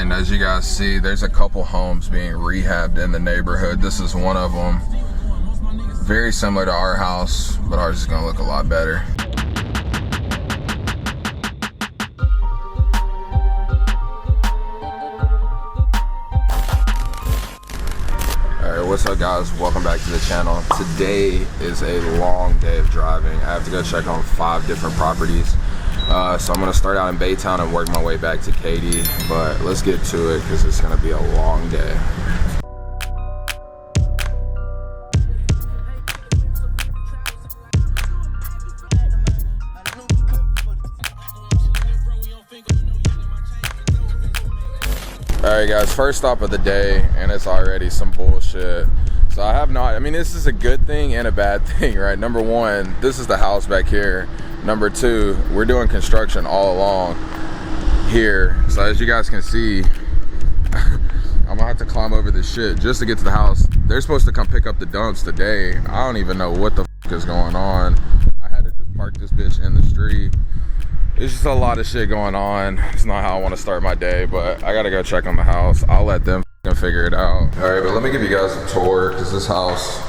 And as you guys see, there's a couple homes being rehabbed in the neighborhood. This is one of them. Very similar to our house, but ours is gonna look a lot better. Alright, what's up guys? Welcome back to the channel. Today is a long day of driving. I have to go check on 5 different properties. So I'm gonna start out in Baytown and work my way back to Katy, but let's get to it because it's gonna be a long day. Alright guys, first stop of the day, and it's already some bullshit. So I mean this is a good thing and a bad thing, right? Number one, this is the house back here. Number two, we're doing construction all along here. So as you guys can see, I'm gonna have to climb over this shit just to get to the house. They're supposed to come pick up the dumps today. I don't even know what the f is going on. I had to just park this bitch in the street. It's just a lot of shit going on. It's not how I want to start my day, but I gotta go check on the house. I'll let them figure it out. All right, but let me give you guys a tour, because this house,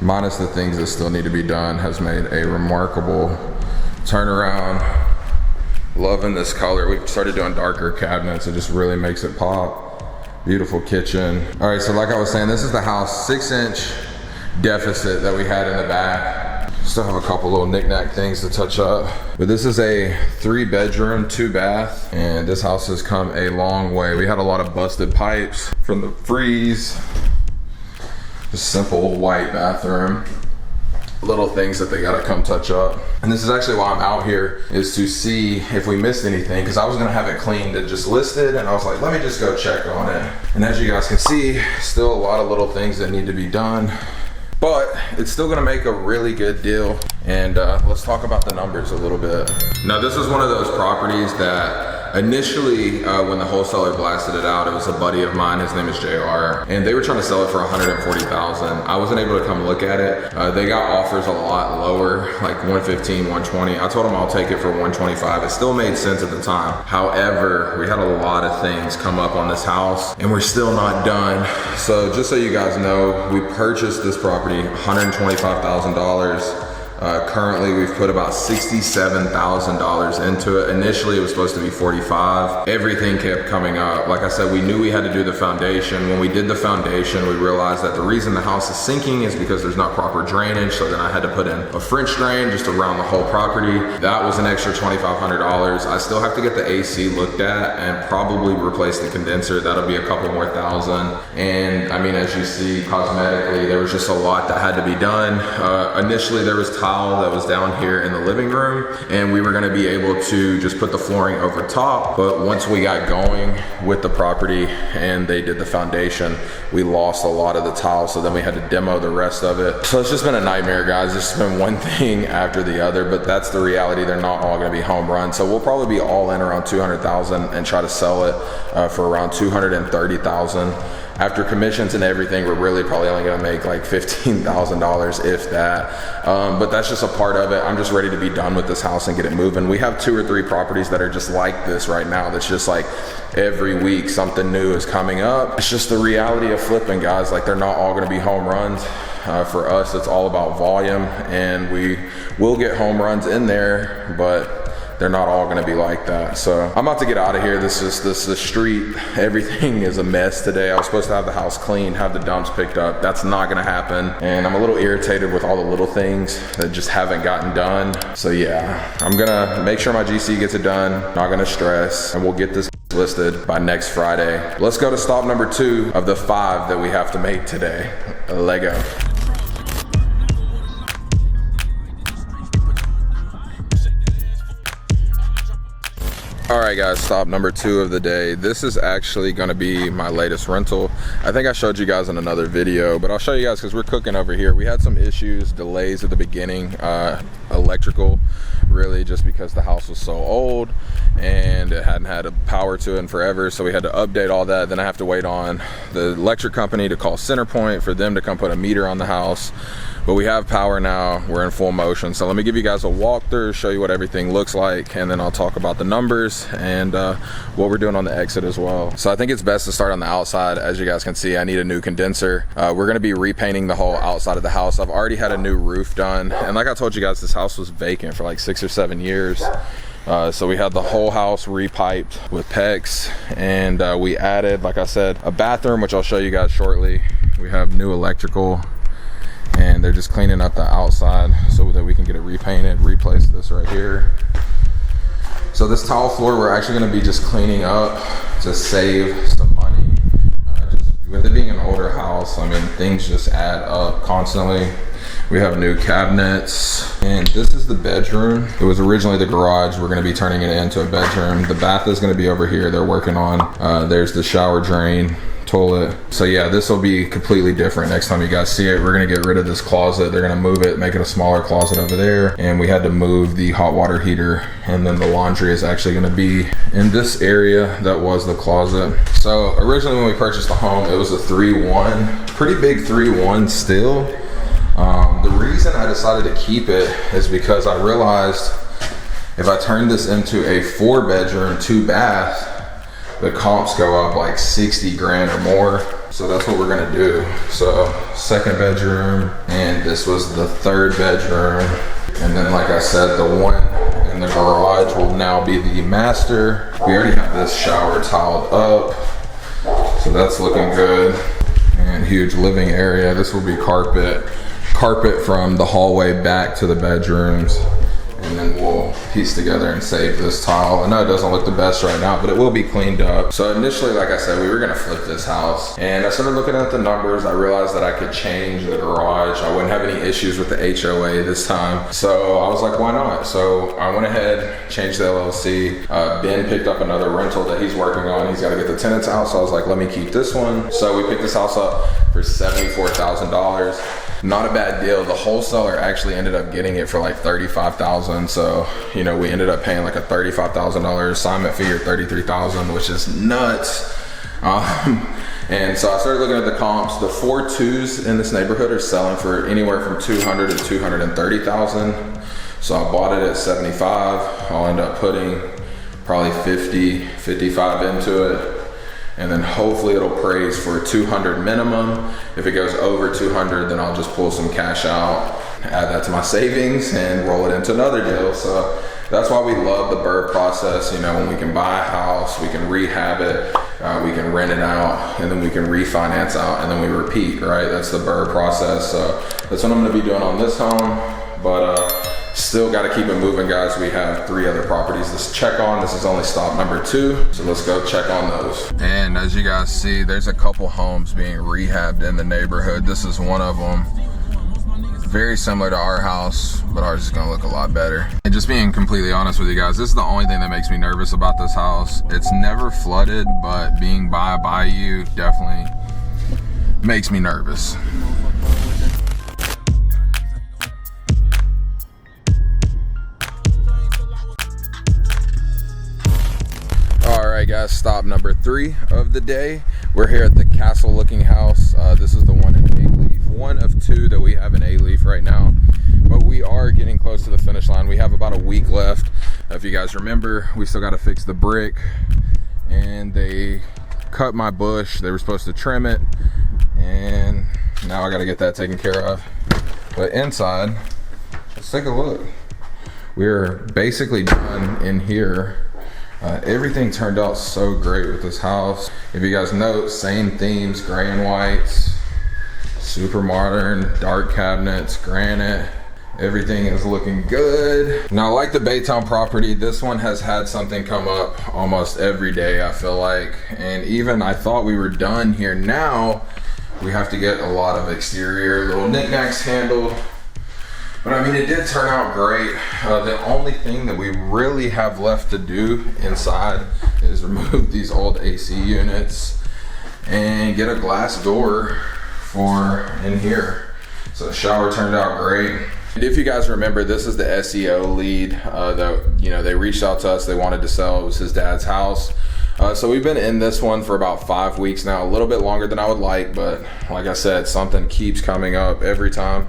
minus the things that still need to be done, has made a remarkable turnaround. Loving this color. We've started doing darker cabinets. It just really makes it pop. Beautiful kitchen. All right, so like I was saying, this is the house, 6-inch deficit that we had in the back. Still have a couple little knick-knack things to touch up. But this is a 3-bedroom, 2-bath, and this house has come a long way. We had a lot of busted pipes from the freeze. Just simple white bathroom. Little things that they gotta come touch up. And this is actually why I'm out here, is to see if we missed anything, because I was gonna have it cleaned and just listed, and I was like, let me just go check on it. And as you guys can see, still a lot of little things that need to be done. But it's still gonna make a really good deal. And let's talk about the numbers a little bit. Now this is one of those properties that initially when the wholesaler blasted it out, it was a buddy of mine, his name is JR, and they were trying to sell it for $140,000. I wasn't able to come look at it. They got offers a lot lower, like 115, 120. I told them I'll take it for 125. It still made sense at the time. However, we had a lot of things come up on this house and we're still not done. So just so you guys know, we purchased this property $125,000. Currently we've put about $67,000 into it. Initially it was supposed to be 45. Everything kept coming up. Like I said, we knew we had to do the foundation. When we did the foundation, we realized that the reason the house is sinking is because there's not proper drainage. So then I had to put in a French drain just around the whole property. That was an extra $2,500. I still have to get the AC looked at and probably replace the condenser. That'll be a couple more thousand. And I mean, as you see, cosmetically, there was just a lot that had to be done. Initially there was tile that was down here in the living room, and we were going to be able to just put the flooring over top. But once we got going with the property and they did the foundation, we lost a lot of the tile, so then we had to demo the rest of it. So it's just been a nightmare, guys. It's been one thing after the other, but that's the reality. They're not all going to be home runs. So we'll probably be all in around 200,000 and try to sell it for around 230,000. After commissions and everything, we're really probably only gonna make like $15,000, if that. But that's just a part of it. I'm just ready to be done with this house and get it moving. We have 2 or 3 properties that are just like this right now. That's just like every week something new is coming up. It's just the reality of flipping, guys. Like, they're not all gonna be home runs. For us, it's all about volume, and we will get home runs in there, but they're not all gonna be like that. So I'm about to get out of here. This is the street. Everything is a mess today. I was supposed to have the house cleaned, have the dumps picked up. That's not gonna happen. And I'm a little irritated with all the little things that just haven't gotten done. So yeah, I'm gonna make sure my GC gets it done. Not gonna stress, and we'll get this listed by next Friday. Let's go to stop number 2 of the 5 that we have to make today. Lego. All right guys, stop number 2 of the day. This is actually gonna be my latest rental. I think I showed you guys in another video, but I'll show you guys because we're cooking over here. We had some issues, delays at the beginning, electrical, really just because the house was so old and it hadn't had a power to it in forever. So we had to update all that. Then I have to wait on the electric company to call Centerpoint for them to come put a meter on the house. But we have power now, we're in full motion. So let me give you guys a walkthrough, show you what everything looks like, and then I'll talk about the numbers house and what we're doing on the exit as well. So I think it's best to start on the outside. As you guys can see, I need a new condenser. We're gonna be repainting the whole outside of the house. I've already had a new roof done, and like I told you guys, this house was vacant for like 6 or 7 years. So we had the whole house repiped with PEX, and we added, like I said, a bathroom, which I'll show you guys shortly. We have new electrical, and they're just cleaning up the outside so that we can get it repainted, replace this right here. So this tile floor, we're actually gonna be just cleaning up to save some money. Just with it being an older house, I mean, things just add up constantly. We have new cabinets, and this is the bedroom. It was originally the garage. We're gonna be turning it into a bedroom. The bath is gonna be over here, they're working on. There's the shower drain, toilet. So yeah, this will be completely different next time you guys see it. We're gonna get rid of this closet. They're gonna move it, make it a smaller closet over there. And we had to move the hot water heater, and then the laundry is actually gonna be in this area that was the closet. So originally when we purchased the home, it was a 3-1, pretty big 3-1 still. The reason I decided to keep it is because I realized if I turn this into a 4-bedroom, 2-bath, the comps go up like 60 grand or more. So that's what we're gonna do. So 2nd bedroom, and this was the 3rd bedroom. And then like I said, the one in the garage will now be the master. We already have this shower tiled up, so that's looking good. And huge living area. This will be carpet from the hallway back to the bedrooms, and then we'll piece together and save this tile. I know it doesn't look the best right now, but it will be cleaned up. So initially, like I said, we were gonna flip this house, and I started looking at the numbers. I realized that I could change the garage. I wouldn't have any issues with the HOA this time. So I was like, why not? So I went ahead, changed the LLC. Ben picked up another rental that he's working on. He's gotta get the tenants out. So I was like, let me keep this one. So we picked this house up for $74,000. Not a bad deal. The wholesaler actually ended up getting it for like $35,000. So, you know, we ended up paying like a $35,000 assignment fee or $33,000, which is nuts. And so I started looking at the comps. The 4 2s in this neighborhood are selling for anywhere from $200,000 to $230,000. So I bought it at 75. I'll end up putting probably 50, 55 into it. And then hopefully it'll praise for 200 minimum. If it goes over 200, then I'll just pull some cash out, add that to my savings, and roll it into another deal. So that's why we love the BRRRR process. You know, when we can buy a house, we can rehab it, we can rent it out, and then we can refinance out, and then we repeat, right? That's the BRRRR process. So that's what I'm gonna be doing on this home. But still got to keep it moving, guys. We have 3 other properties to check on. This is only stop number 2, so let's go check on those. And as you guys see, there's a couple homes being rehabbed in the neighborhood. This is one of them. Very similar to our house, but ours is gonna look a lot better. And just being completely honest with you guys, this is the only thing that makes me nervous about this house. It's never flooded, but being by a bayou definitely makes me nervous. Alright guys, stop number 3 of the day. We're here at the castle looking house. This is the one in A-Leaf. One of 2 that we have in A-Leaf right now. But we are getting close to the finish line. We have about a week left. If you guys remember, we still got to fix the brick. And they cut my bush. They were supposed to trim it. And now I got to get that taken care of. But inside, let's take a look. We're basically done in here. Everything turned out so great with this house. If you guys note, same themes, gray and whites, super modern, dark cabinets, granite. Everything is looking good. Now, like the Baytown property, this one has had something come up almost every day, I feel like. And even I thought we were done here. Now, we have to get a lot of exterior little knickknacks handled. But I mean, it did turn out great. The only thing that we really have left to do inside is remove these old AC units and get a glass door for in here. So the shower turned out great. And if you guys remember, this is the SEO lead that, you know, they reached out to us. They wanted to sell. It was his dad's house. So we've been in this one for about 5 weeks now, a little bit longer than I would like, but like I said, something keeps coming up every time.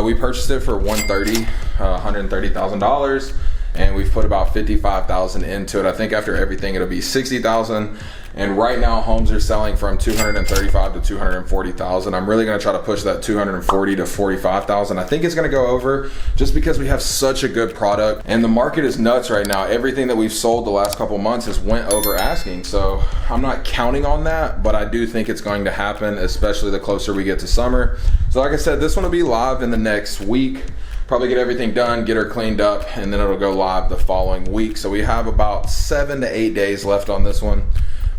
We purchased it for $130,000. and we've put about 55,000 into it. I think after everything it'll be 60,000. And right now homes are selling from 235 to 240,000. I'm really gonna try to push that 240 to 45,000. I think it's gonna go over just because we have such a good product and the market is nuts right now. Everything that we've sold the last couple months has went over asking. So I'm not counting on that, but I do think it's going to happen, especially the closer we get to summer. So like I said, this one will be live in the next week. Probably get everything done, get her cleaned up, and then it'll go live the following week. So we have about 7 to 8 days left on this one.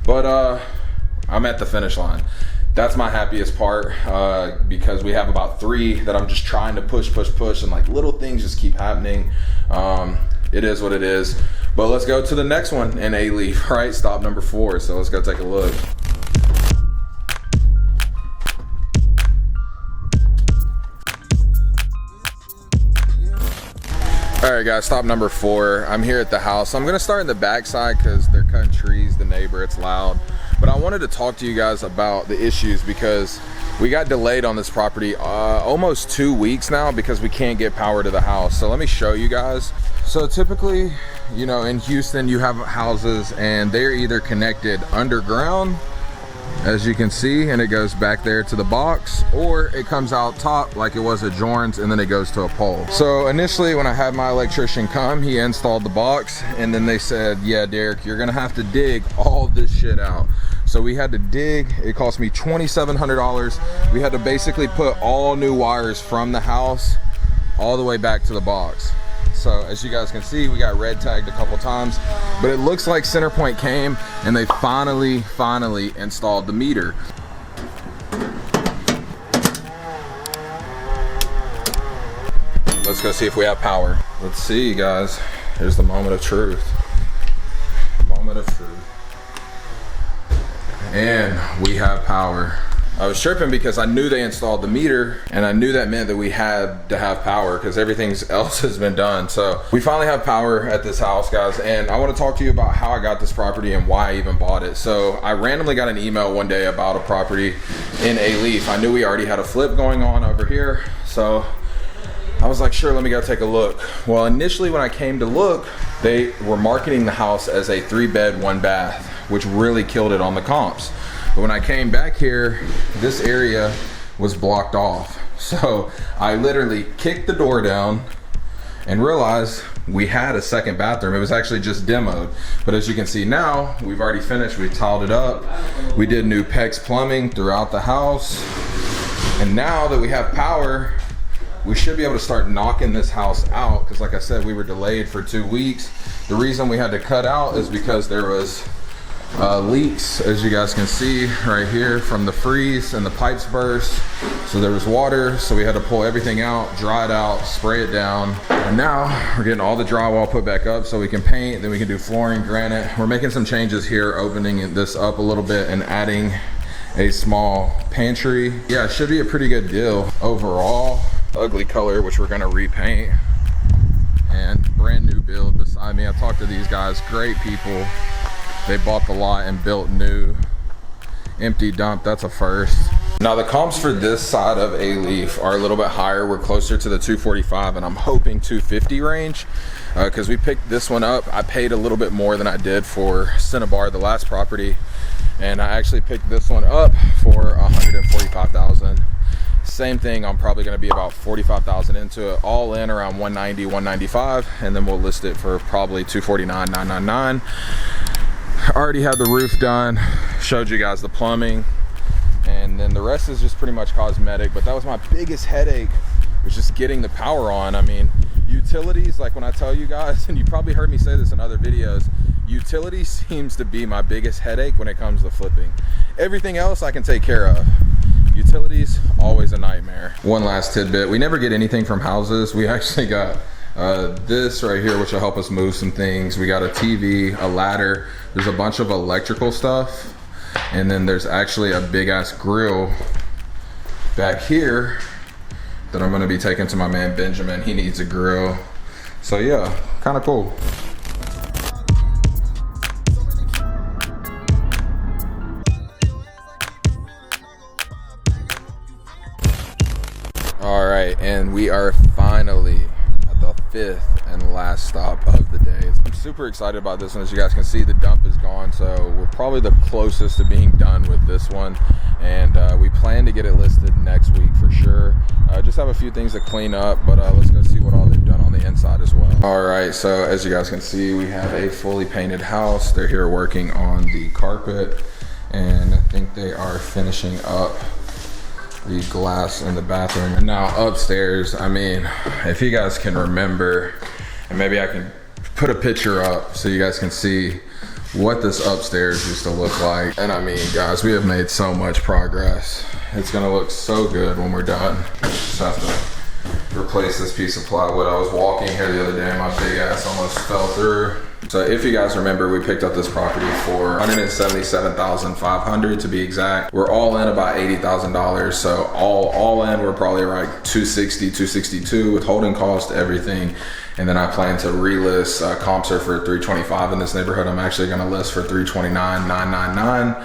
But I'm at the finish line. That's my happiest part because we have about 3 that I'm just trying to push, and like little things just keep happening. It is what it is. But let's go to the next one in A-Leaf, right? Stop number 4. So let's go take a look. All right guys, stop number 4. I'm here at the house. I'm gonna start in the back side because they're cutting trees, the neighbor, it's loud. But I wanted to talk to you guys about the issues because we got delayed on this property almost 2 weeks now because we can't get power to the house. So let me show you guys. So typically, you know, in Houston, you have houses and they're either connected underground, as you can see, and it goes back there to the box, or it comes out top like it was at Jorn's and then it goes to a pole. So initially when I had my electrician come, he installed the box and then they said, yeah, Derek, you're gonna have to dig all this shit out. So we had to dig. It cost me $2,700. We had to basically put all new wires from the house all the way back to the box. So as you guys can see, we got red tagged a couple times, but it looks like CenterPoint came and they finally installed the meter. Let's go see if we have power. Let's see, guys. Here's the moment of truth. Moment of truth. And we have power. I was tripping because I knew they installed the meter and I knew that meant that we had to have power because everything else has been done. So we finally have power at this house, guys. And I want to talk to you about how I got this property and why I even bought it. So I randomly got an email one day about a property in A-Leaf. I knew we already had a flip going on over here. So I was like, sure, let me go take a look. Well, initially when I came to look, they were marketing the house as a 3-bed, 1-bath, which really killed it on the comps. But when I came back here, this area was blocked off. So I literally kicked the door down and realized we had a second bathroom. It was actually just demoed. But as you can see now, we've already finished. We tiled it up. We did new PEX plumbing throughout the house. And now that we have power, we should be able to start knocking this house out. Because like I said, we were delayed for 2 weeks. The reason we had to cut out is because there was leaks, as you guys can see right here, from the freeze and the pipes burst. So there was water, so we had to pull everything out, dry it out, spray it down. And now we're getting all the drywall put back up so we can paint, then we can do flooring, granite. We're making some changes here, opening this up a little bit and adding a small pantry. Yeah, it should be a pretty good deal overall. Ugly color, which we're gonna repaint. And brand new build beside me. I talked to these guys, great people. They bought the lot and built new. Empty dump, that's a first. Now the comps for this side of A-Leaf are a little bit higher. We're closer to the 245 and I'm hoping 250 range because we picked this one up. I paid a little bit more than I did for Cinnabar, the last property. And I actually picked this one up for 145,000. Same thing, I'm probably gonna be about 45,000 into it, all in around 190, 195, and then we'll list it for probably 249, 999. Already had the roof done, showed you guys the plumbing, and then the rest is just pretty much cosmetic. But that was my biggest headache, was just getting the power on. I mean, utilities, like when I tell you guys, and you probably heard me say this in other videos, utilities seems to be my biggest headache when it comes to flipping. Everything else I can take care of. Utilities, always a nightmare. One last tidbit, we never get anything from houses. We actually got this right here, which will help us move some things. We got a TV, a ladder, there's a bunch of electrical stuff, and then there's actually a big ass grill back here that I'm gonna be taking to my man Benjamin. He needs a grill. So yeah, kind of cool. All right, and we are finally at the fifth and last stop of the day. I'm super excited about this one. As you guys can see, the dump is gone, so we're probably the closest to being done with this one, and we plan to get it listed next week for sure. Just have a few things to clean up, but let's go see what all they've done on the inside as well. All right, so as you guys can see, we have a fully painted house. They're here working on the carpet, and I think they are finishing up the glass in the bathroom. And now upstairs, I mean, if you guys can remember, and maybe I can put a picture up so you guys can see what this upstairs used to look like. And I mean, guys, we have made so much progress. It's gonna look so good when we're done. Just have to replace this piece of plywood. I was walking here the other day and my big ass almost fell through. So if you guys remember, we picked up this property for $177,500 to be exact. We're all in about $80,000. So all in, we're probably like 260, 262 with holding cost, everything. And then I plan to relist comps are for 325 in this neighborhood. I'm actually gonna list for 329,999,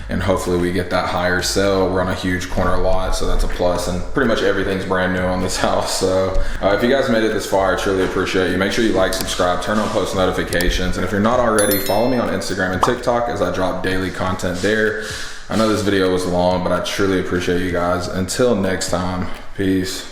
and hopefully we get that higher sale. We're on a huge corner lot, so that's a plus, and pretty much everything's brand new on this house. So if you guys made it this far, I truly appreciate you. Make sure you like, subscribe, turn on post notifications, and if you're not already, follow me on Instagram and TikTok as I drop daily content there. I know this video was long, but I truly appreciate you guys. Until next time, peace.